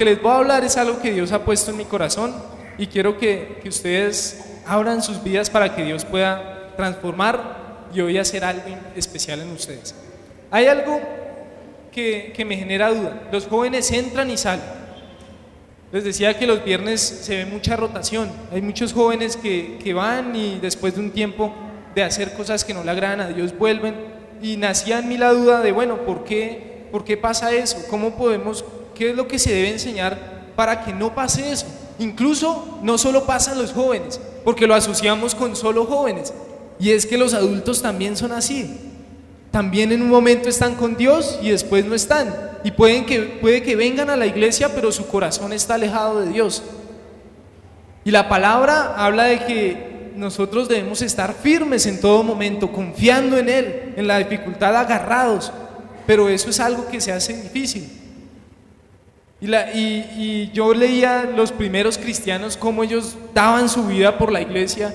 que les voy a hablar es algo que Dios ha puesto en mi corazón y quiero que ustedes abran sus vidas para que Dios pueda transformar y hoy hacer algo especial en ustedes. Hay algo que me genera duda. Los jóvenes entran y salen. Les decía que los viernes se ve mucha rotación. Hay muchos jóvenes que van y después de un tiempo de hacer cosas que no le agradan a Dios vuelven. Y nacía en mí la duda de, bueno, ¿por qué pasa eso? ¿Cómo podemos, qué es lo que se debe enseñar para que no pase eso? Incluso no solo pasan los jóvenes, porque lo asociamos con solo jóvenes. Y es que los adultos también son así. También en un momento están con Dios y después no están. Y puede que vengan a la iglesia, pero su corazón está alejado de Dios. Y la palabra habla de que nosotros debemos estar firmes en todo momento, confiando en Él, en la dificultad agarrados. Pero eso es algo que se hace difícil. Y yo leía los primeros cristianos, cómo ellos daban su vida por la iglesia,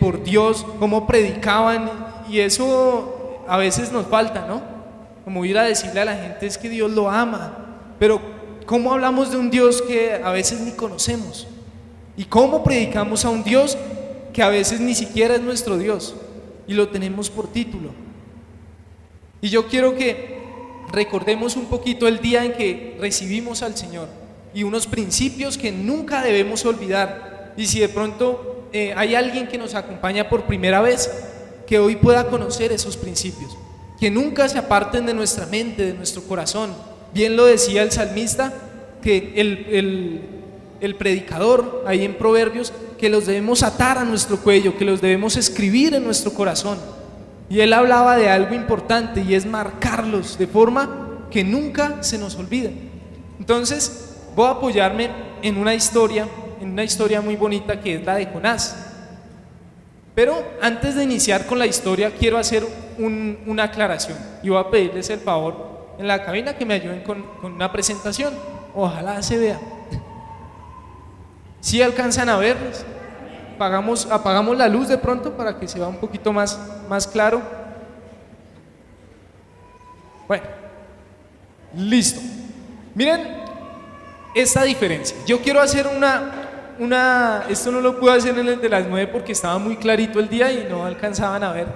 por Dios, cómo predicaban, y eso a veces nos falta, ¿no? Como ir a decirle a la gente es que Dios lo ama, pero ¿cómo hablamos de un Dios que a veces ni conocemos? ¿Y cómo predicamos a un Dios que a veces ni siquiera es nuestro Dios y lo tenemos por título? Y yo quiero que recordemos un poquito el día en que recibimos al Señor y unos principios que nunca debemos olvidar. Y si de pronto hay alguien que nos acompaña por primera vez, que hoy pueda conocer esos principios, que nunca se aparten de nuestra mente, de nuestro corazón. Bien lo decía el salmista, que el predicador ahí en Proverbios, que los debemos atar a nuestro cuello, que los debemos escribir en nuestro corazón. Y él hablaba de algo importante, y es marcarlos de forma que nunca se nos olviden. Entonces voy a apoyarme en una historia muy bonita, que es la de Jonás. Pero antes de iniciar con la historia, quiero hacer una aclaración y voy a pedirles el favor en la cabina que me ayuden con una presentación. Ojalá se vea. ¿Sí alcanzan a ver? Apagamos la luz de pronto para que se vea un poquito más claro. Bueno, listo. Miren esta diferencia. Yo quiero hacer esto no lo pude hacer en el de las 9 porque estaba muy clarito el día y no alcanzaban a ver,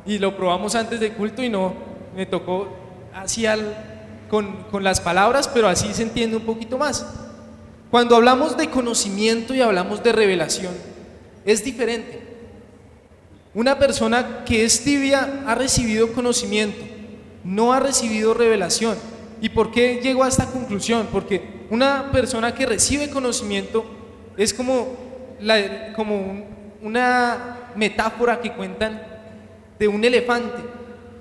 y lo probamos antes de culto y no, me tocó así con las palabras, pero así se entiende un poquito más. Cuando hablamos de conocimiento y hablamos de revelación, es diferente. Una persona que es tibia ha recibido conocimiento, no ha recibido revelación. ¿Y por qué llego a esta conclusión? Porque una persona que recibe conocimiento es como una metáfora que cuentan de un elefante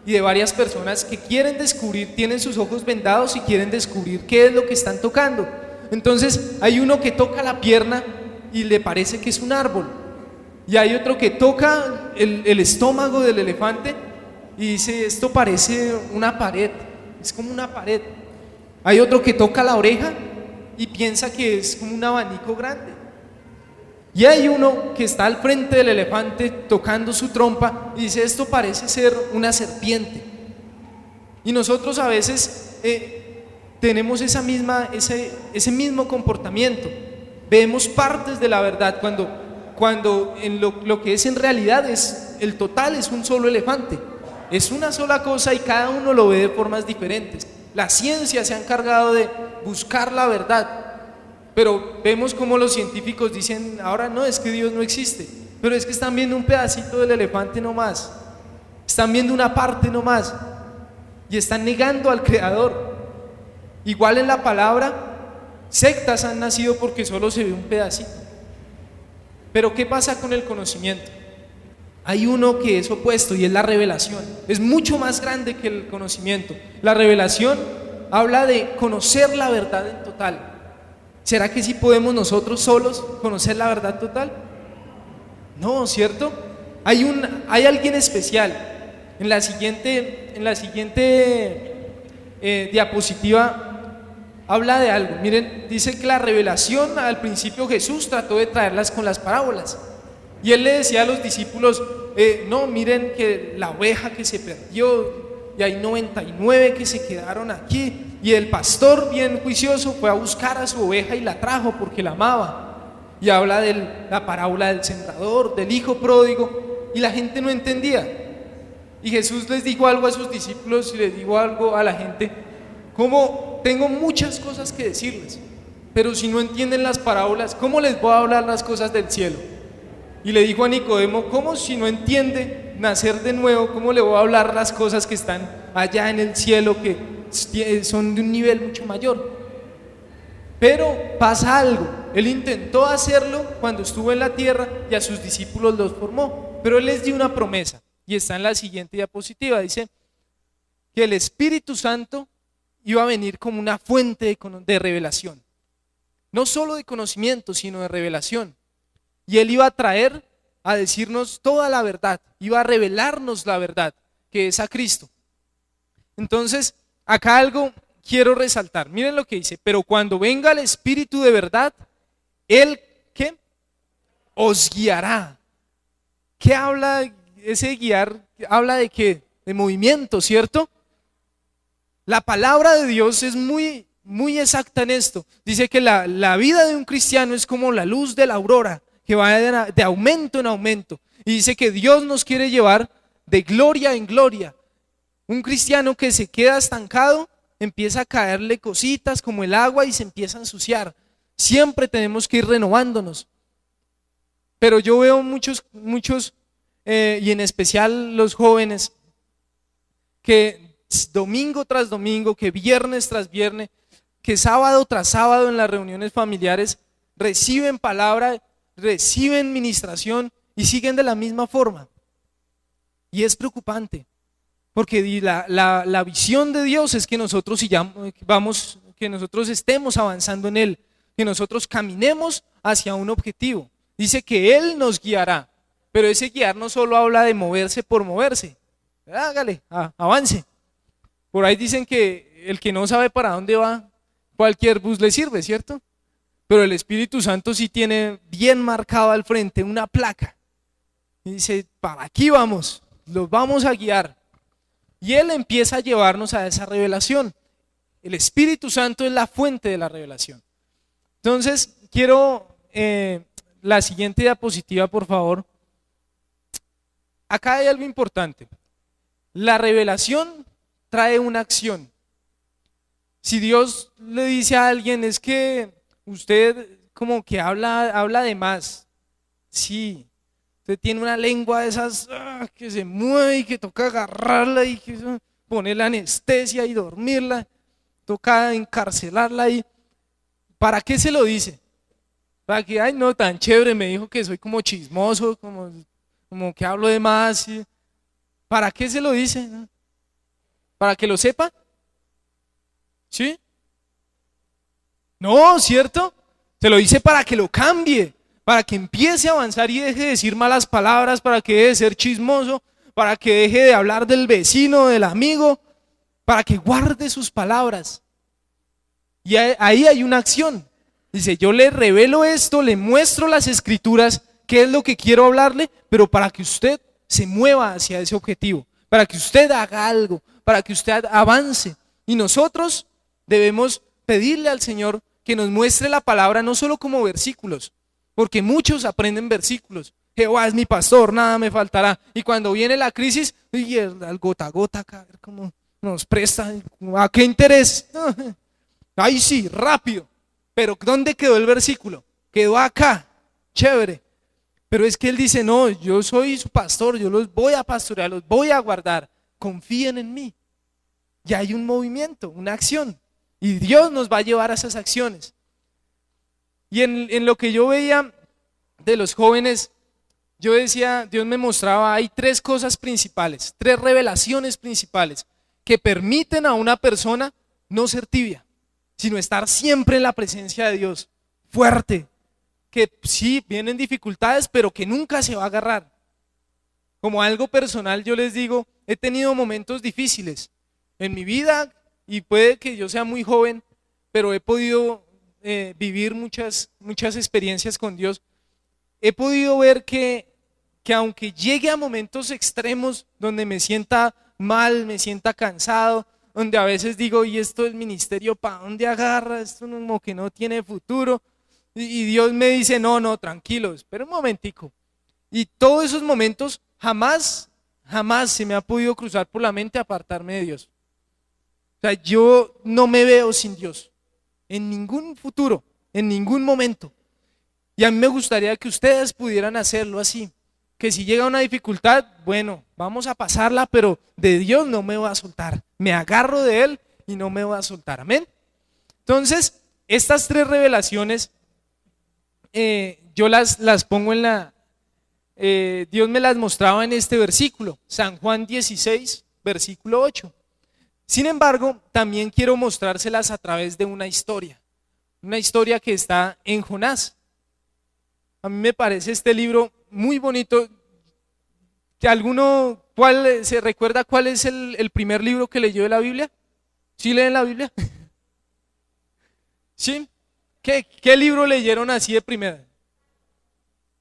y de varias personas que quieren descubrir, tienen sus ojos vendados y quieren descubrir qué es lo que están tocando. Entonces hay uno que toca la pierna y le parece que es un árbol, y hay otro que toca el estómago del elefante y dice, esto parece una pared, es como una pared. Hay otro que toca la oreja y piensa que es como un abanico grande. Y hay uno que está al frente del elefante tocando su trompa y dice, esto parece ser una serpiente. Y nosotros a veces tenemos ese mismo comportamiento. Vemos partes de la verdad cuando en lo que es en realidad es el total, es un solo elefante, es una sola cosa y cada uno lo ve de formas diferentes. La ciencia se ha encargado de buscar la verdad, pero vemos como los científicos dicen, ahora no, es que Dios no existe, pero es que están viendo un pedacito del elefante nomás, están viendo una parte nomás y están negando al Creador. Igual en la palabra, sectas han nacido porque solo se ve un pedacito. Pero ¿qué pasa con el conocimiento? Hay uno que es opuesto y es la revelación. Es mucho más grande que el conocimiento. La revelación habla de conocer la verdad en total. ¿Será que sí podemos nosotros solos conocer la verdad total? No, ¿cierto? Hay alguien especial. En la siguiente diapositiva habla de algo. Miren, dice que la revelación, al principio Jesús trató de traerlas con las parábolas. Y él le decía a los discípulos, no, miren que la oveja que se perdió, y hay 99 que se quedaron aquí, Y el pastor, bien juicioso, fue a buscar a su oveja y la trajo porque la amaba. Y habla de la parábola del sembrador, del hijo pródigo, y la gente no entendía. Y Jesús les dijo algo a sus discípulos y les dijo algo a la gente, como tengo muchas cosas que decirles, pero si no entienden las parábolas, ¿cómo les voy a hablar las cosas del cielo? Y le dijo a Nicodemo, ¿cómo si no entiende nacer de nuevo, cómo le voy a hablar las cosas que están allá en el cielo, que son de un nivel mucho mayor? Pero pasa algo, él intentó hacerlo cuando estuvo en la tierra y a sus discípulos los formó, pero él les dio una promesa y está en la siguiente diapositiva, dice que el Espíritu Santo iba a venir como una fuente de revelación, no solo de conocimiento, sino de revelación, y él iba a traer a decirnos toda la verdad, iba a revelarnos la verdad, que es a Cristo. Entonces, acá algo quiero resaltar, miren lo que dice, pero cuando venga el Espíritu de verdad, Él, ¿qué? Os guiará. ¿Qué habla ese guiar? Habla de qué? De movimiento, ¿cierto? La palabra de Dios es muy exacta en esto. Dice que la vida de un cristiano es como la luz de la aurora, que va de aumento en aumento. Y dice que Dios nos quiere llevar de gloria en gloria. Un cristiano que se queda estancado, empieza a caerle cositas como el agua y se empieza a ensuciar. Siempre tenemos que ir renovándonos. Pero yo veo muchos, y en especial los jóvenes, que domingo tras domingo, que viernes tras viernes, que sábado tras sábado en las reuniones familiares reciben palabra, reciben ministración y siguen de la misma forma. Y es preocupante, porque la visión de Dios es que nosotros que nosotros estemos avanzando en Él, que nosotros caminemos hacia un objetivo. Dice que Él nos guiará, pero ese guiar no solo habla de moverse por moverse. Hágale, avance. Por ahí dicen que el que no sabe para dónde va, cualquier bus le sirve, ¿cierto? Pero el Espíritu Santo sí tiene bien marcado al frente una placa. Y dice, para aquí vamos, los vamos a guiar. Y Él empieza a llevarnos a esa revelación. El Espíritu Santo es la fuente de la revelación. Entonces, quiero la siguiente diapositiva, por favor. Acá hay algo importante. La revelación trae una acción. Si Dios le dice a alguien, es que usted como que habla de más. Sí, usted tiene una lengua de esas que se mueve y que toca agarrarla y que ponerle anestesia y dormirla, toca encarcelarla y ¿para qué se lo dice? Para que, ay no, tan chévere, me dijo que soy como chismoso, como que hablo de más. ¿Para qué se lo dice? ¿Para que lo sepa? ¿Sí? No, ¿cierto? Se lo dice para que lo cambie, para que empiece a avanzar y deje de decir malas palabras, para que deje de ser chismoso, para que deje de hablar del vecino, del amigo, para que guarde sus palabras. Y ahí hay una acción. Dice, yo le revelo esto, le muestro las escrituras, qué es lo que quiero hablarle, pero para que usted se mueva hacia ese objetivo, para que usted haga algo, para que usted avance. Y nosotros debemos pedirle al Señor que nos muestre la palabra no solo como versículos, porque muchos aprenden versículos. Jehová es mi pastor, nada me faltará. Y cuando viene la crisis, y el gota a gota, como nos presta, ¿a qué interés? Ahí sí, rápido. Pero ¿dónde quedó el versículo? Quedó acá, chévere. Pero es que Él dice, no, yo soy su pastor, yo los voy a pastorear, los voy a guardar. Confíen en mí. Ya hay un movimiento, una acción. Y Dios nos va a llevar a esas acciones. Y en lo que yo veía de los jóvenes, yo decía, Dios me mostraba, hay tres cosas principales, tres revelaciones principales que permiten a una persona no ser tibia, sino estar siempre en la presencia de Dios, fuerte, que sí, vienen dificultades, pero que nunca se va a agarrar. Como algo personal yo les digo, he tenido momentos difíciles en mi vida y puede que yo sea muy joven, pero he podido vivir muchas experiencias con Dios. He podido ver que aunque llegue a momentos extremos donde me sienta mal, me sienta cansado, donde a veces digo, ¿y esto del ministerio para dónde agarra? Esto como que no tiene futuro. Y Dios me dice, no, tranquilo, espera un momentico. Y todos esos momentos jamás se me ha podido cruzar por la mente apartarme de Dios. O sea, yo no me veo sin Dios, en ningún futuro, en ningún momento. Y a mí me gustaría que ustedes pudieran hacerlo así, que si llega una dificultad, bueno, vamos a pasarla, pero de Dios no me voy a soltar, me agarro de Él y no me voy a soltar, amén. Entonces, estas tres revelaciones, yo las pongo en Dios me las mostraba en este versículo, San Juan 16, versículo 8. Sin embargo, también quiero mostrárselas a través de una historia que está en Jonás. A mí me parece este libro muy bonito. ¿Cuál se recuerda cuál es el primer libro que leyó de la Biblia? ¿Sí leen la Biblia? ¿Sí? ¿Qué libro leyeron así de primera?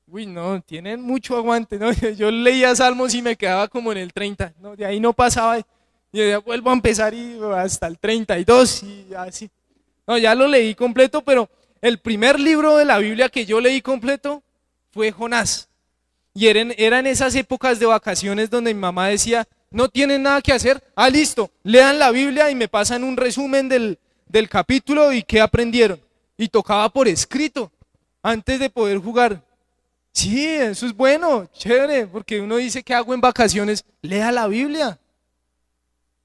Uy, no, tienen mucho aguante, ¿no? Yo leía Salmos y me quedaba como en el 30, ¿no? De ahí no pasaba, y ya vuelvo a empezar y hasta el 32 y así. No, ya lo leí completo, pero el primer libro de la Biblia que yo leí completo fue Jonás. Y eran esas épocas de vacaciones donde mi mamá decía, no tienen nada que hacer, listo, lean la Biblia y me pasan un resumen del capítulo y qué aprendieron. Y tocaba por escrito, antes de poder jugar. Sí, eso es bueno, chévere, porque uno dice, ¿qué hago en vacaciones? Lea la Biblia.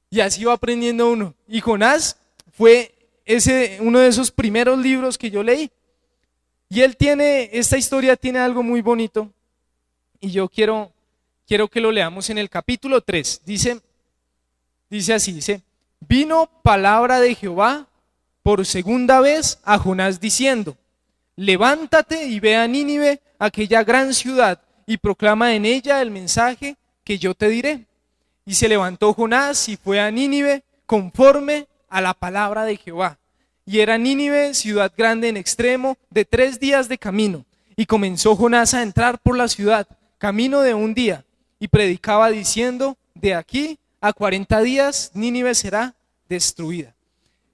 Y así va aprendiendo uno. Y Jonás fue uno de esos primeros libros que yo leí. Y esta historia tiene algo muy bonito. Y yo quiero que lo leamos en el capítulo 3. Dice así, vino palabra de Jehová por segunda vez a Jonás diciendo, levántate y ve a Nínive, aquella gran ciudad, y proclama en ella el mensaje que yo te diré. Y se levantó Jonás y fue a Nínive conforme a la palabra de Jehová. Y era Nínive ciudad grande en extremo, de 3 días de camino. Y comenzó Jonás a entrar por la ciudad, camino de 1 día, y predicaba diciendo, de aquí a 40 días Nínive será destruida.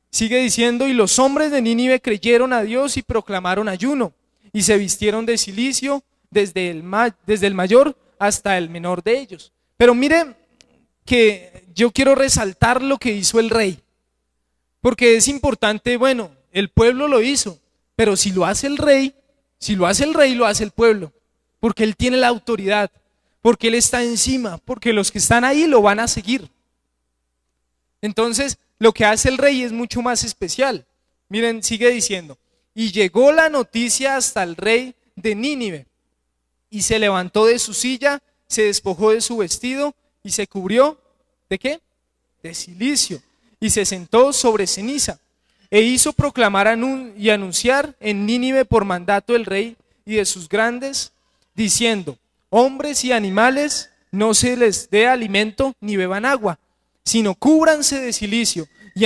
Sigue diciendo, y los hombres de Nínive creyeron a Dios y proclamaron ayuno, y se vistieron de cilicio desde el mayor hasta el menor de ellos. Pero miren que yo quiero resaltar lo que hizo el rey, porque es importante, bueno, el pueblo lo hizo, pero si lo hace el rey, lo hace el pueblo, porque él tiene la autoridad, porque él está encima, porque los que están ahí lo van a seguir. Entonces, lo que hace el rey es mucho más especial. Miren, sigue diciendo, y llegó la noticia hasta el rey de Nínive, y se levantó de su silla, se despojó de su vestido, y se cubrió, ¿de qué? De cilicio, y se sentó sobre ceniza, e hizo proclamar y anunciar en Nínive por mandato del rey y de sus grandes, diciendo, hombres y animales, no se les dé alimento ni beban agua, sino cúbranse de cilicio, y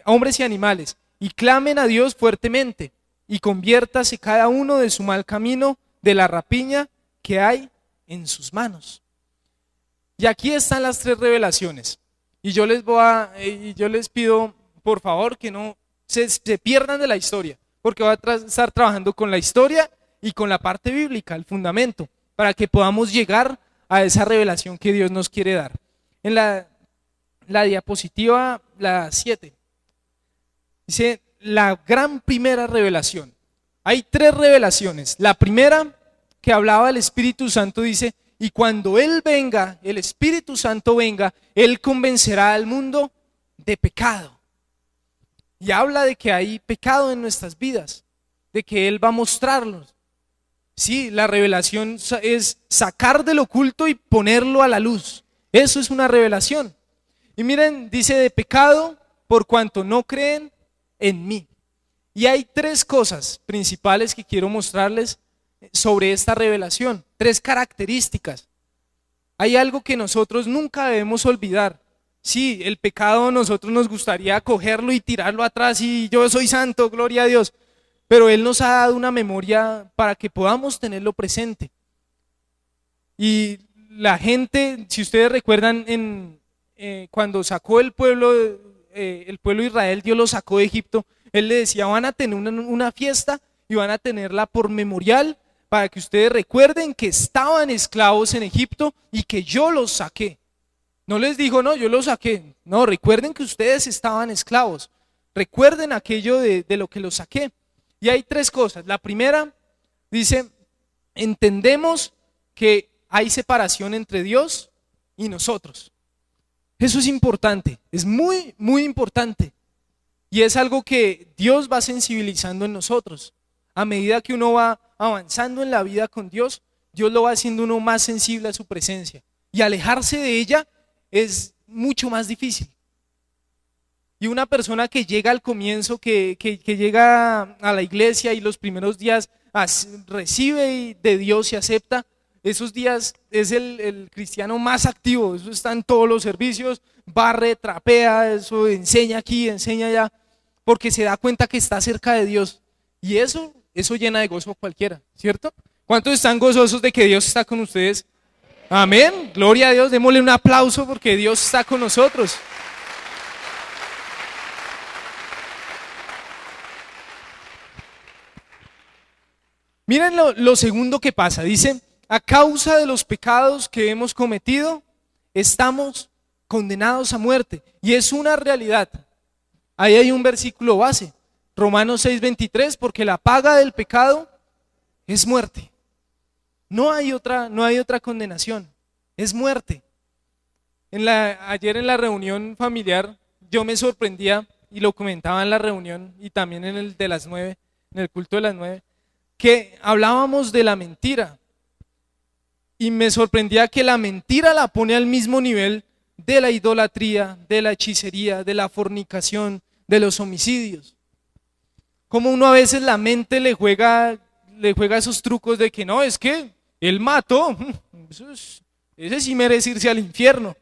hombres y animales, y clamen a Dios fuertemente, y conviértase cada uno de su mal camino, de la rapiña que hay en sus manos. Y aquí están las 3 revelaciones, y yo les pido por favor que no se pierdan de la historia, porque voy a estar trabajando con la historia y con la parte bíblica, el fundamento, para que podamos llegar a esa revelación que Dios nos quiere dar. En la diapositiva, la 7, dice la gran primera revelación. Hay 3 revelaciones. La primera, que hablaba del Espíritu Santo, dice, y cuando Él venga, el Espíritu Santo venga, Él convencerá al mundo de pecado. Y habla de que hay pecado en nuestras vidas, de que Él va a mostrarlos. Sí, la revelación es sacar del oculto y ponerlo a la luz. Eso es una revelación. Y miren, dice de pecado por cuanto no creen en mí. Y hay 3 cosas principales que quiero mostrarles sobre esta revelación, 3 características. Hay algo que nosotros nunca debemos olvidar. Sí, el pecado a nosotros nos gustaría cogerlo y tirarlo atrás y yo soy santo, gloria a Dios. Pero Él nos ha dado una memoria para que podamos tenerlo presente. Y la gente, si ustedes recuerdan en cuando sacó el pueblo de Israel, Dios lo sacó de Egipto, Él le decía, van a tener una fiesta y van a tenerla por memorial para que ustedes recuerden que estaban esclavos en Egipto y que yo los saqué. No les dijo, no, yo los saqué. No, recuerden que ustedes estaban esclavos. Recuerden aquello de lo que los saqué. Y hay tres cosas. La primera dice, entendemos que hay separación entre Dios y nosotros. Eso es importante, es muy, muy importante. Y es algo que Dios va sensibilizando en nosotros. A medida que uno va avanzando en la vida con Dios, Dios lo va haciendo uno más sensible a su presencia. Y alejarse de ella es mucho más difícil. Y una persona que llega al comienzo, que llega a la iglesia y los primeros días recibe de Dios y acepta, esos días es el cristiano más activo. Eso está en todos los servicios, barre, trapea, eso enseña aquí, enseña allá, porque se da cuenta que está cerca de Dios. Y eso llena de gozo a cualquiera, ¿cierto? ¿Cuántos están gozosos de que Dios está con ustedes? Amén, gloria a Dios, démosle un aplauso porque Dios está con nosotros. Miren lo segundo que pasa, dice, a causa de los pecados que hemos cometido, estamos condenados a muerte. Y es una realidad. Ahí hay un versículo base, Romanos 6:23, porque la paga del pecado es muerte. No hay otra condenación, es muerte. Ayer en la reunión familiar yo me sorprendía, y lo comentaba en la reunión y también en el de las 9, en el culto de las 9, que hablábamos de la mentira. Y me sorprendía que la mentira la pone al mismo nivel de la idolatría, de la hechicería, de la fornicación, de los homicidios. Como uno a veces la mente le juega esos trucos de que no, es que él mató, ese sí merece irse al infierno.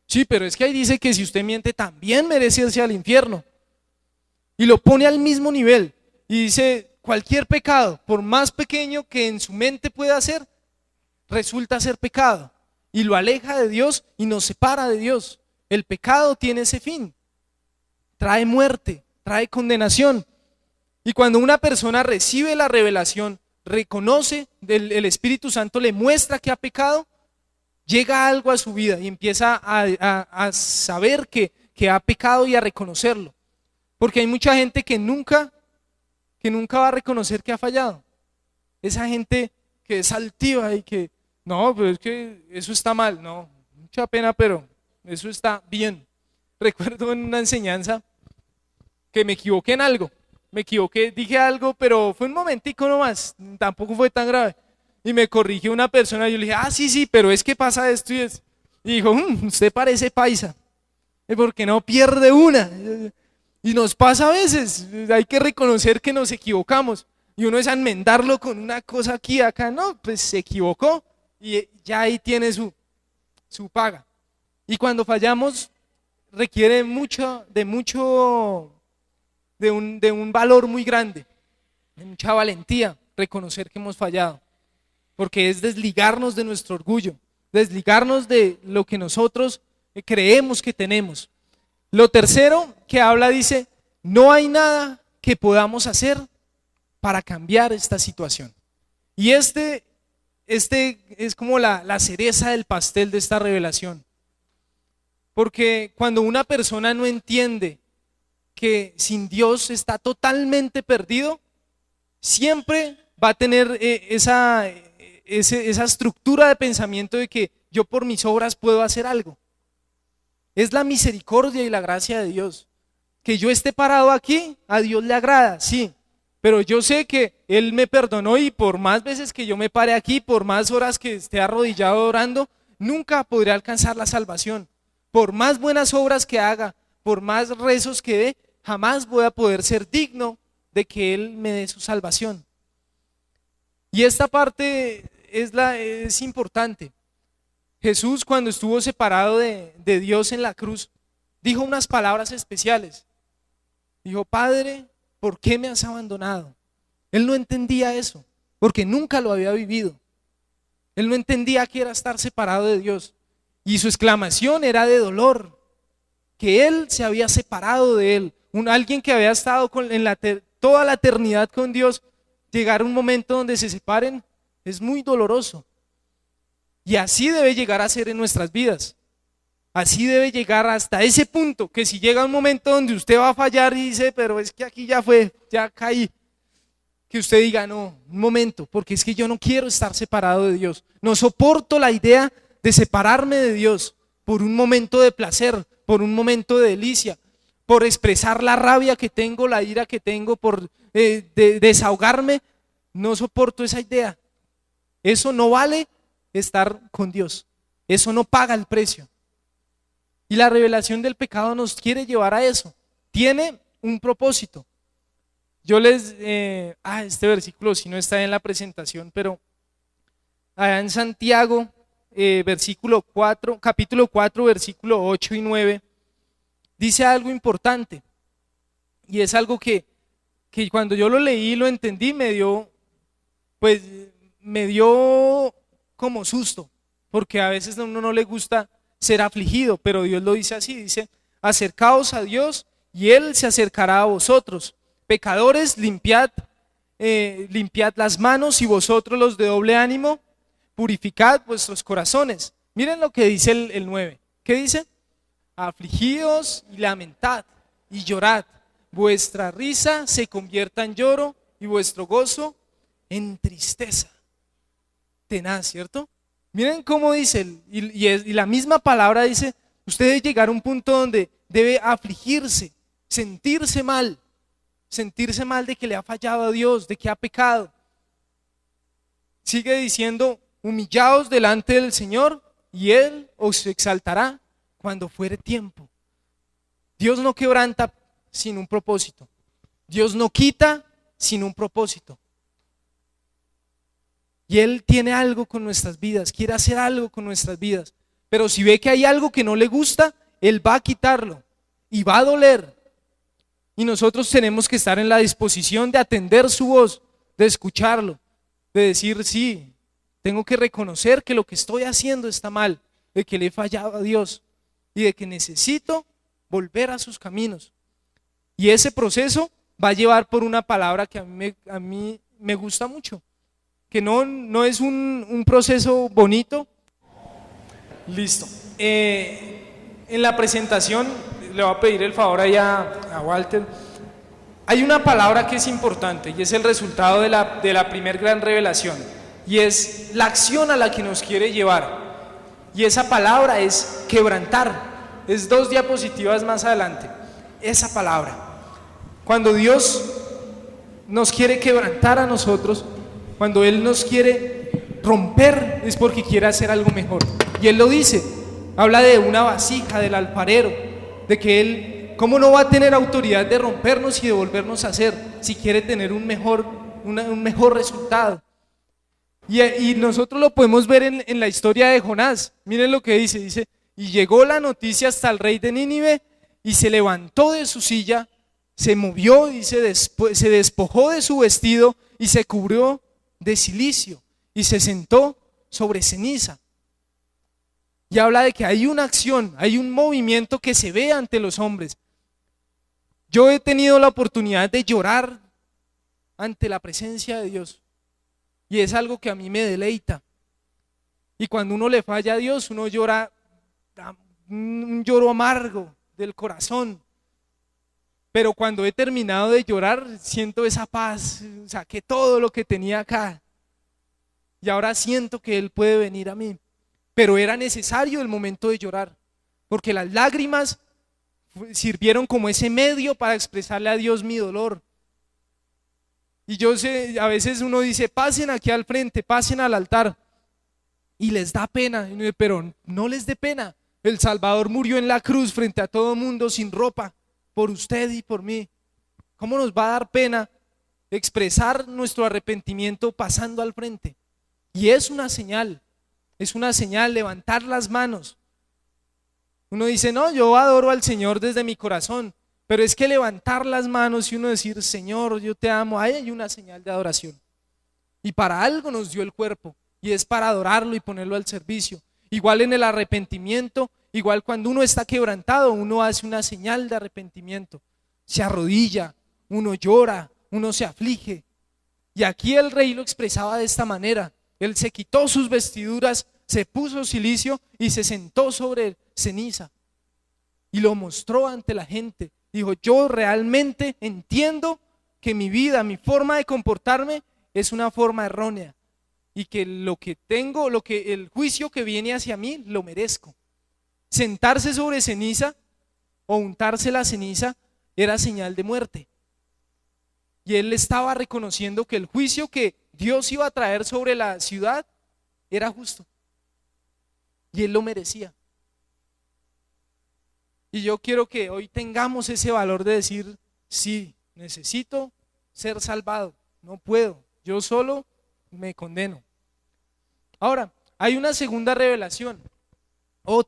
Sí, pero es que ahí dice que si usted miente también merece irse al infierno. Y lo pone al mismo nivel y dice, cualquier pecado, por más pequeño que en su mente pueda ser, resulta ser pecado y lo aleja de Dios y nos separa de Dios. El pecado tiene ese fin, trae muerte, trae condenación. Y cuando una persona recibe la revelación, reconoce, el Espíritu Santo le muestra que ha pecado, llega algo a su vida y empieza a saber que ha pecado y a reconocerlo. Porque hay mucha gente que nunca va a reconocer que ha fallado. Esa gente que es altiva y que, no, pero es que eso está mal, no, mucha pena, pero eso está bien. Recuerdo en una enseñanza que me equivoqué en algo. Me equivoqué, dije algo, pero fue un momentico nomás, tampoco fue tan grave. Y me corrigió una persona y yo le dije, sí, pero es que pasa esto y esto. Y dijo, usted parece paisa, porque no pierde una. Y nos pasa a veces, hay que reconocer que nos equivocamos. Y uno es a enmendarlo con una cosa aquí, acá, no, pues se equivocó y ya ahí tiene su paga. Y cuando fallamos requiere de un valor muy grande, de mucha valentía, reconocer que hemos fallado, porque es desligarnos de nuestro orgullo, desligarnos de lo que nosotros creemos que tenemos. Lo tercero que habla dice, no hay nada que podamos hacer para cambiar esta situación. Y este es como la cereza del pastel de esta revelación, porque cuando una persona no entiende que sin Dios está totalmente perdido, siempre va a tener esa estructura de pensamiento de que yo por mis obras puedo hacer algo. Es la misericordia y la gracia de Dios. Que yo esté parado aquí, a Dios le agrada, sí, pero yo sé que Él me perdonó y por más veces que yo me pare aquí, por más horas que esté arrodillado orando, nunca podré alcanzar la salvación. Por más buenas obras que haga, por más rezos que dé, jamás voy a poder ser digno de que Él me dé su salvación. Y esta parte es importante. Jesús, cuando estuvo separado de Dios en la cruz, dijo unas palabras especiales. Dijo, Padre, ¿por qué me has abandonado? Él no entendía eso, porque nunca lo había vivido. Él no entendía que era estar separado de Dios. Y su exclamación era de dolor, que él se había separado de él. Alguien que había estado toda la eternidad con Dios, llegar a un momento donde se separen es muy doloroso. Y así debe llegar a ser en nuestras vidas. Así debe llegar hasta ese punto, que si llega un momento donde usted va a fallar y dice, pero es que aquí ya fue, ya caí, que usted diga, no, un momento, porque es que yo no quiero estar separado de Dios. No soporto la idea de separarme de Dios por un momento de placer, por un momento de delicia, por expresar la rabia que tengo, la ira que tengo, por desahogarme. No soporto esa idea. Eso no vale estar con Dios. Eso no paga el precio. Y la revelación del pecado nos quiere llevar a eso. Tiene un propósito. Yo este versículo sí no está en la presentación, pero allá en Santiago, capítulo 4, versículo 8 y 9, dice algo importante. Y es algo que cuando yo lo leí y lo entendí, me dio como susto, porque a veces a uno no le gusta ser afligido, pero Dios lo dice así, dice, acercaos a Dios y Él se acercará a vosotros. Pecadores, limpiad las manos, y vosotros los de doble ánimo, purificad vuestros corazones. Miren lo que dice el 9. ¿Qué dice? Afligíos y lamentad y llorad. Vuestra risa se convierta en lloro y vuestro gozo en tristeza tenaz, ¿cierto? Miren cómo dice, y la misma palabra dice, usted debe llegar a un punto donde debe afligirse, sentirse mal de que le ha fallado a Dios, de que ha pecado. Sigue diciendo, humillaos delante del Señor y Él os exaltará cuando fuere tiempo. Dios no quebranta sin un propósito. Dios no quita sin un propósito. Y Él tiene algo con nuestras vidas, quiere hacer algo con nuestras vidas. Pero si ve que hay algo que no le gusta, Él va a quitarlo y va a doler. Y nosotros tenemos que estar en la disposición de atender su voz, de escucharlo, de decir, sí, tengo que reconocer que lo que estoy haciendo está mal, de que le he fallado a Dios y de que necesito volver a sus caminos. Y ese proceso va a llevar por una palabra que a mí me gusta mucho, que no es un proceso bonito. Listo. En la presentación, le voy a pedir el favor ahí a Walter. Hay una palabra que es importante y es el resultado de la primer gran revelación, y es la acción a la que nos quiere llevar. Y esa palabra es quebrantar. Es 2 diapositivas más adelante. Esa palabra. Cuando Dios nos quiere quebrantar a nosotros, cuando Él nos quiere romper, es porque quiere hacer algo mejor. Y Él lo dice, habla de una vasija del alfarero, de que Él, ¿cómo no va a tener autoridad de rompernos y de volvernos a hacer si quiere tener un mejor resultado? Y nosotros lo podemos ver en la historia de Jonás. Miren lo que dice, y llegó la noticia hasta el rey de Nínive, y se levantó de su silla, se movió y se despojó de su vestido y se cubrió de cilicio y se sentó sobre ceniza. Y habla de que hay una acción, hay un movimiento que se ve ante los hombres. Yo he tenido la oportunidad de llorar ante la presencia de Dios, y es algo que a mí me deleita. Y cuando uno le falla a Dios, uno llora un lloro amargo del corazón. Pero cuando he terminado de llorar, siento esa paz, saqué todo lo que tenía acá. Y ahora siento que Él puede venir a mí. Pero era necesario el momento de llorar, porque las lágrimas sirvieron como ese medio para expresarle a Dios mi dolor. Y yo sé, a veces uno dice, pasen aquí al frente, pasen al altar, y les da pena, pero no les dé pena. El Salvador murió en la cruz frente a todo el mundo sin ropa, por usted y por mí. ¿Cómo nos va a dar pena expresar nuestro arrepentimiento pasando al frente? Y es una señal levantar las manos. Uno dice, no, yo adoro al Señor desde mi corazón, pero es que levantar las manos y uno decir, Señor, yo te amo, ahí hay una señal de adoración. Y para algo nos dio el cuerpo, y es para adorarlo y ponerlo al servicio. Igual en el arrepentimiento Igual cuando uno está quebrantado, uno hace una señal de arrepentimiento, se arrodilla, uno llora, uno se aflige. Y aquí el rey lo expresaba de esta manera: él se quitó sus vestiduras, se puso cilicio y se sentó sobre ceniza y lo mostró ante la gente. Dijo: yo realmente entiendo que mi vida, mi forma de comportarme es una forma errónea y que lo que tengo, el juicio que viene hacia mí lo merezco. Sentarse sobre ceniza o untarse la ceniza era señal de muerte. Y él estaba reconociendo que el juicio que Dios iba a traer sobre la ciudad era justo. Y él lo merecía. Y yo quiero que hoy tengamos ese valor de decir: sí, necesito ser salvado, no puedo, yo solo me condeno. Ahora, hay una segunda revelación,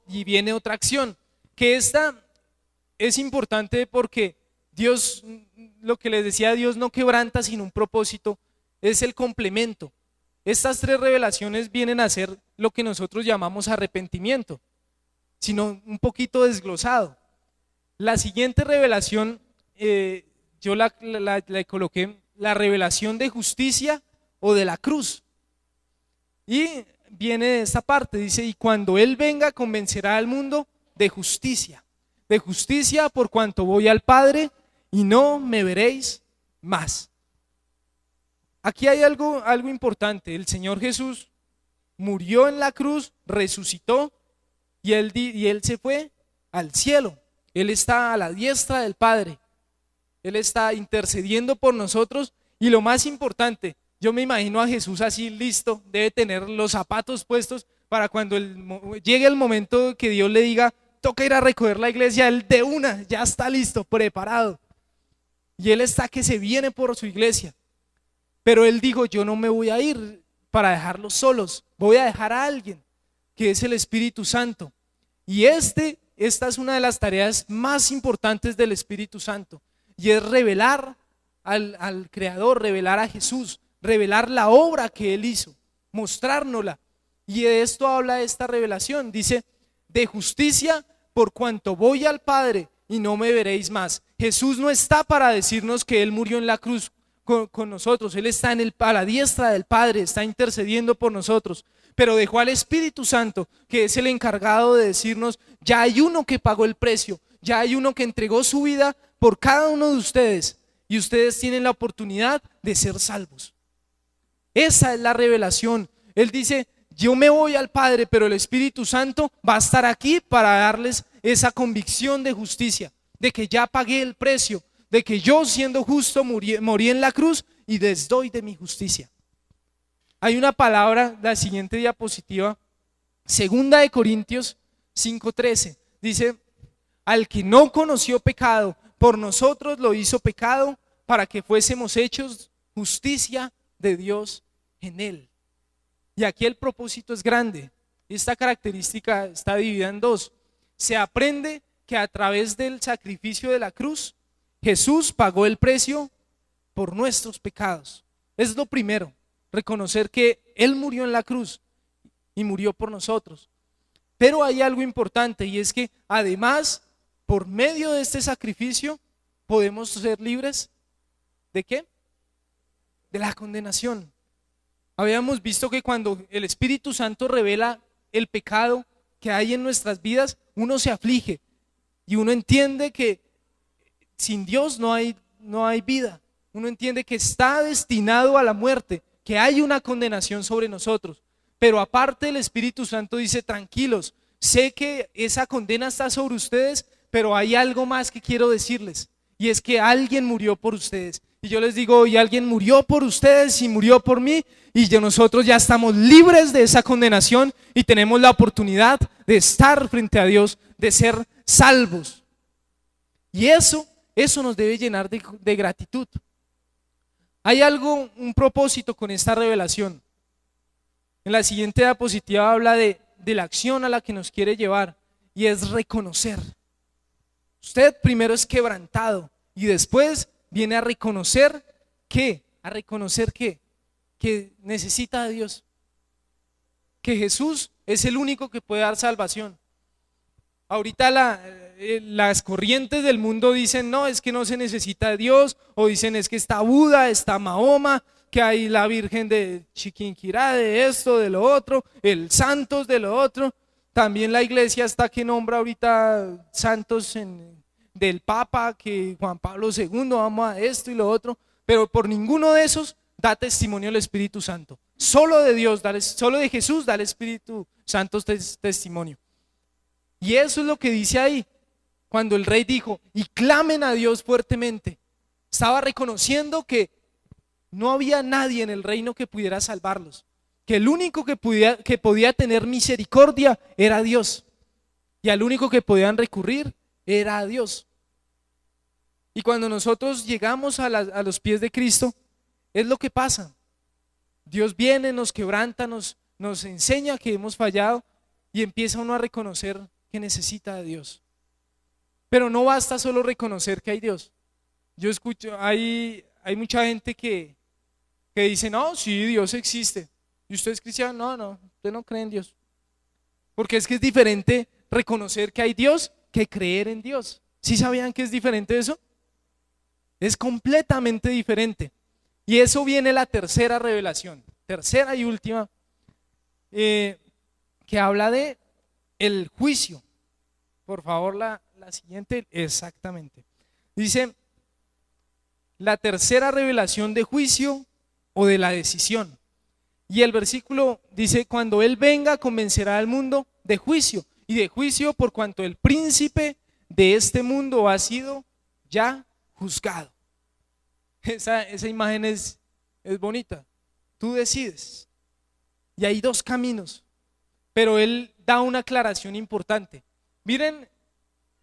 y viene otra acción, que esta es importante porque Dios, lo que les decía, Dios no quebranta sin un propósito, es el complemento. Estas tres revelaciones vienen a ser lo que nosotros llamamos arrepentimiento, sino un poquito desglosado. La siguiente revelación, yo la coloqué: la revelación de justicia o de la cruz. Y viene de esta parte, dice: y cuando Él venga convencerá al mundo de justicia por cuanto voy al Padre y no me veréis más. Aquí hay algo importante. El Señor Jesús murió en la cruz, resucitó y él se fue al cielo. Él está a la diestra del Padre. Él está intercediendo por nosotros. Y lo más importante, yo me imagino a Jesús así listo, debe tener los zapatos puestos para cuando llegue el momento que Dios le diga: toca ir a recoger la iglesia, él de una ya está listo, preparado. Y él está que se viene por su iglesia. Pero él dijo: yo no me voy a ir para dejarlos solos, voy a dejar a alguien, que es el Espíritu Santo. Y esta es una de las tareas más importantes del Espíritu Santo, y es revelar al Creador, revelar a Jesús, revelar la obra que Él hizo, mostrárnosla. Y de esto habla esta revelación, dice: de justicia por cuanto voy al Padre y no me veréis más. Jesús no está para decirnos que Él murió en la cruz con nosotros, Él está a la diestra del Padre, está intercediendo por nosotros, pero dejó al Espíritu Santo, que es el encargado de decirnos: ya hay uno que pagó el precio, ya hay uno que entregó su vida por cada uno de ustedes, y ustedes tienen la oportunidad de ser salvos. Esa es la revelación. Él dice: yo me voy al Padre, pero el Espíritu Santo va a estar aquí para darles esa convicción de justicia, de que ya pagué el precio, de que yo, siendo justo, morí en la cruz y les doy de mi justicia. Hay una palabra, la siguiente diapositiva, 2 Corintios 5:13, dice: al que no conoció pecado, por nosotros lo hizo pecado, para que fuésemos hechos justicia de Dios en él. Y aquí el propósito es grande. Esta característica está dividida en dos. Se aprende que a través del sacrificio de la cruz, Jesús pagó el precio por nuestros pecados. Es lo primero, reconocer que Él murió en la cruz y murió por nosotros. Pero hay algo importante, y es que además, por medio de este sacrificio, podemos ser libres ¿de qué? De la condenación. Habíamos visto que cuando el Espíritu Santo revela el pecado que hay en nuestras vidas, uno se aflige y uno entiende que sin Dios no hay vida. Uno entiende que está destinado a la muerte, que hay una condenación sobre nosotros. Pero aparte, el Espíritu Santo dice: tranquilos, sé que esa condena está sobre ustedes, pero hay algo más que quiero decirles, y es que alguien murió por ustedes. Y yo les digo: hoy alguien murió por ustedes y murió por mí, y nosotros ya estamos libres de esa condenación y tenemos la oportunidad de estar frente a Dios, de ser salvos. Y eso nos debe llenar de gratitud. Hay algo, un propósito con esta revelación. En la siguiente diapositiva habla de la acción a la que nos quiere llevar, y es reconocer. Usted primero es quebrantado y después viene a reconocer que necesita a Dios, que Jesús es el único que puede dar salvación. Ahorita las corrientes del mundo dicen, no, es que no se necesita de Dios, o dicen es que está Buda, está Mahoma, que hay la Virgen de Chiquinquirá, de esto, de lo otro, el Santos de lo otro. También la iglesia está que nombra ahorita santos del Papa, que Juan Pablo II, vamos a esto y lo otro, pero por ninguno de esos da testimonio el Espíritu Santo. Solo de Dios, solo de Jesús da el Espíritu Santo testimonio. Y eso es lo que dice ahí, cuando el rey dijo, y clamen a Dios fuertemente. Estaba reconociendo que no había nadie en el reino que pudiera salvarlos, que el único que podía tener misericordia era Dios, y al único que podían recurrir era a Dios. Y cuando nosotros llegamos a los pies de Cristo, es lo que pasa. Dios viene, nos quebranta, nos enseña que hemos fallado, y empieza uno a reconocer que necesita de Dios. Pero no basta solo reconocer que hay Dios. Yo escucho, hay mucha gente que dice, no, sí, Dios existe. ¿Y usted es cristiano? No, usted no cree en Dios. Porque es que es diferente reconocer que hay Dios que creer en Dios. ¿Sí sabían que es diferente eso? Es completamente diferente. Y eso viene la tercera revelación, tercera y última, que habla de el juicio. Por favor, la siguiente, exactamente. Dice, la tercera revelación de juicio o de la decisión. Y el versículo dice, cuando Él venga convencerá al mundo de juicio, y de juicio por cuanto el príncipe de este mundo ha sido ya juzgado. Esa imagen es bonita. Tú decides. Y hay dos caminos, pero Él da una aclaración importante. Miren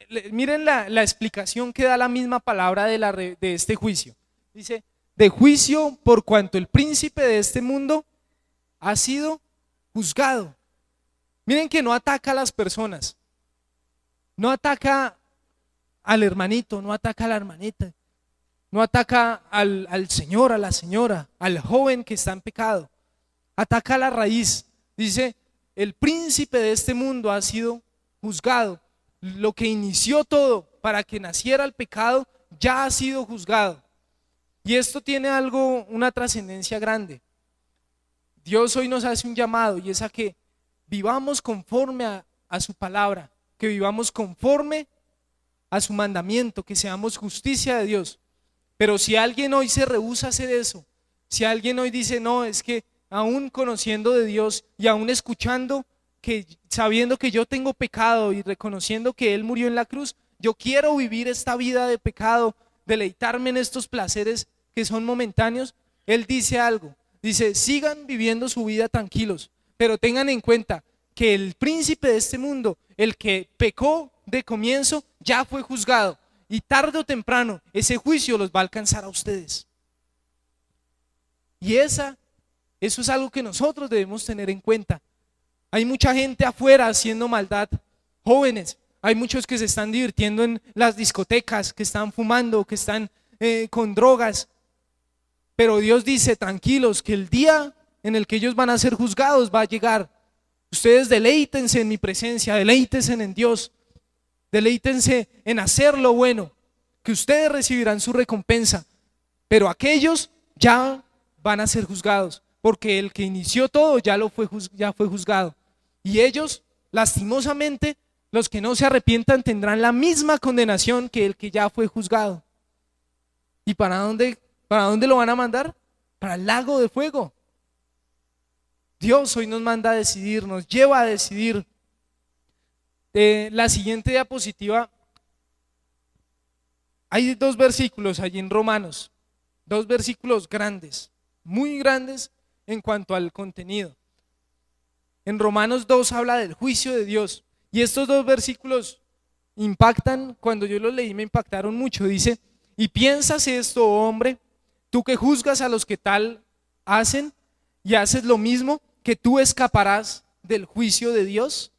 la explicación que da la misma palabra de este juicio. Dice, de juicio por cuanto el príncipe de este mundo ha sido juzgado. Miren que no ataca a las personas, no ataca al hermanito, no ataca a la hermanita, no ataca al señor, a la señora, al joven que está en pecado, ataca a la raíz. Dice, el príncipe de este mundo ha sido juzgado. Lo que inició todo para que naciera el pecado ya ha sido juzgado. Y esto tiene una trascendencia grande. Dios hoy nos hace un llamado, y es a que vivamos conforme a su palabra, que vivamos conforme a su mandamiento, que seamos justicia de Dios. Pero si alguien hoy se rehúsa a hacer eso, si alguien hoy dice, no, es que aún conociendo de Dios y aún escuchando, sabiendo que yo tengo pecado y reconociendo que Él murió en la cruz, yo quiero vivir esta vida de pecado, deleitarme en estos placeres que son momentáneos, Él dice algo, dice, sigan viviendo su vida tranquilos, pero tengan en cuenta que el príncipe de este mundo, el que pecó de comienzo, ya fue juzgado, y tarde o temprano ese juicio los va a alcanzar a ustedes. Y eso es algo que nosotros debemos tener en cuenta. Hay mucha gente afuera haciendo maldad, jóvenes, hay muchos que se están divirtiendo en las discotecas, que están fumando, que están con drogas, pero Dios dice, tranquilos, que el día en el que ellos van a ser juzgados va a llegar. Ustedes deleítense en mi presencia, deleítense en Dios, deleítense en hacer lo bueno, que ustedes recibirán su recompensa, pero aquellos ya van a ser juzgados, porque el que inició todo ya fue juzgado. Y ellos, lastimosamente, los que no se arrepientan tendrán la misma condenación que el que ya fue juzgado. ¿Y para dónde lo van a mandar? Para el lago de fuego. Dios hoy nos manda a decidir, nos lleva a decidir. La siguiente diapositiva, hay dos versículos allí en Romanos, dos versículos grandes, muy grandes en cuanto al contenido. En Romanos 2 habla del juicio de Dios, y estos dos versículos impactan. Cuando yo los leí me impactaron mucho. Dice, y piensas esto, oh hombre, tú que juzgas a los que tal hacen y haces lo mismo, que tú escaparás del juicio de Dios.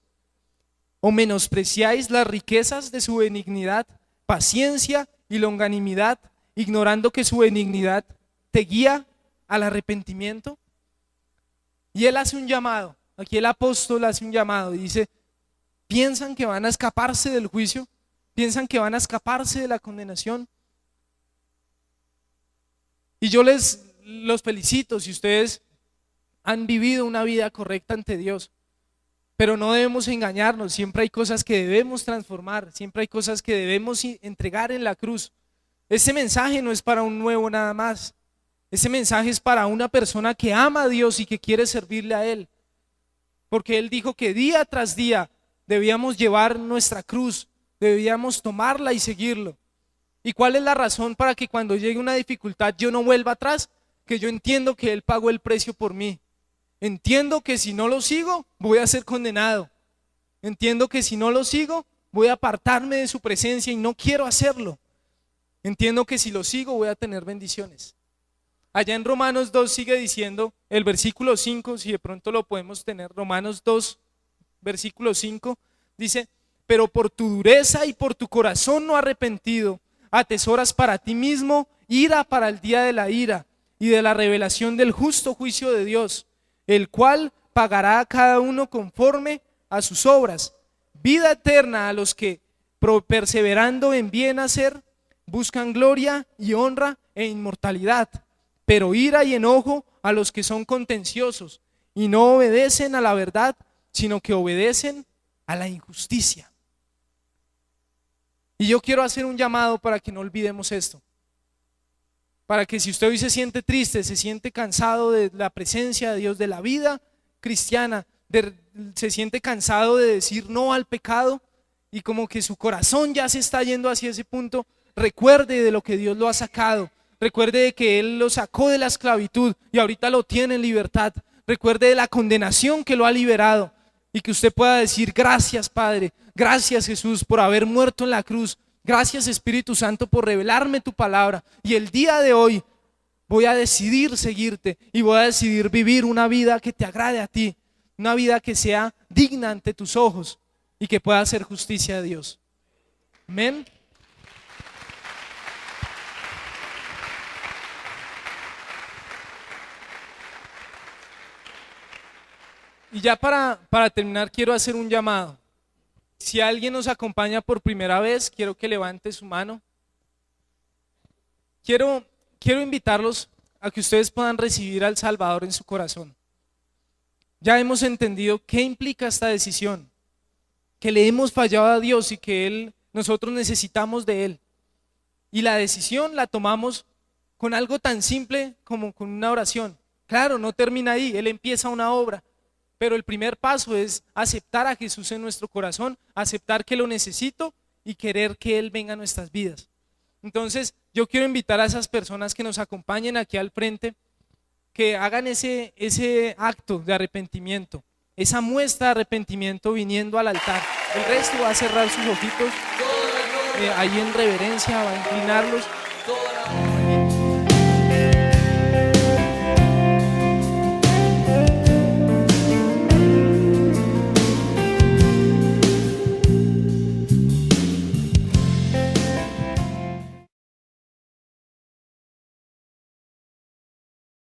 ¿O menospreciáis las riquezas de su benignidad, paciencia y longanimidad, ignorando que su benignidad te guía al arrepentimiento? Y él hace un llamado, aquí el apóstol hace un llamado y dice, piensan que van a escaparse del juicio, piensan que van a escaparse de la condenación. Y yo los felicito si ustedes han vivido una vida correcta ante Dios. Pero no debemos engañarnos, siempre hay cosas que debemos transformar, siempre hay cosas que debemos entregar en la cruz. Ese mensaje no es para un nuevo nada más. Ese mensaje es para una persona que ama a Dios y que quiere servirle a Él. Porque Él dijo que día tras día debíamos llevar nuestra cruz, debíamos tomarla y seguirlo. ¿Y cuál es la razón para que cuando llegue una dificultad yo no vuelva atrás? Que yo entiendo que Él pagó el precio por mí. Entiendo que si no lo sigo voy a ser condenado. Entiendo que si no lo sigo voy a apartarme de su presencia y no quiero hacerlo. Entiendo que si lo sigo voy a tener bendiciones. Allá en Romanos 2 sigue diciendo el versículo 5, si de pronto lo podemos tener, Romanos 2, versículo 5, dice: pero por tu dureza y por tu corazón no arrepentido, atesoras para ti mismo ira para el día de la ira y de la revelación del justo juicio de Dios, el cual pagará a cada uno conforme a sus obras. Vida eterna a los que, perseverando en bien hacer, buscan gloria y honra e inmortalidad, pero ira y enojo a los que son contenciosos y no obedecen a la verdad, sino que obedecen a la injusticia. Y yo quiero hacer un llamado para que no olvidemos esto. Para que si usted hoy se siente triste, se siente cansado de la presencia de Dios, de la vida cristiana, se siente cansado de decir no al pecado y como que su corazón ya se está yendo hacia ese punto, recuerde de lo que Dios lo ha sacado. Recuerde de que Él lo sacó de la esclavitud y ahorita lo tiene en libertad. Recuerde de la condenación que lo ha liberado. Y que usted pueda decir: gracias Padre, gracias Jesús por haber muerto en la cruz, gracias Espíritu Santo por revelarme tu palabra, y el día de hoy voy a decidir seguirte y voy a decidir vivir una vida que te agrade a ti, una vida que sea digna ante tus ojos y que pueda hacer justicia a Dios. Amén. Y ya para terminar quiero hacer un llamado. Si alguien nos acompaña por primera vez, quiero que levante su mano. Quiero invitarlos a que ustedes puedan recibir al Salvador en su corazón. Ya hemos entendido qué implica esta decisión, que le hemos fallado a Dios y que nosotros necesitamos de Él. Y la decisión la tomamos con algo tan simple como con una oración. Claro, no termina ahí, Él empieza una obra. Pero el primer paso es aceptar a Jesús en nuestro corazón, aceptar que lo necesito y querer que Él venga a nuestras vidas. Entonces yo quiero invitar a esas personas que nos acompañen aquí al frente, que hagan ese acto de arrepentimiento, esa muestra de arrepentimiento viniendo al altar. El resto va a cerrar sus ojitos ahí en reverencia, va a inclinarlos.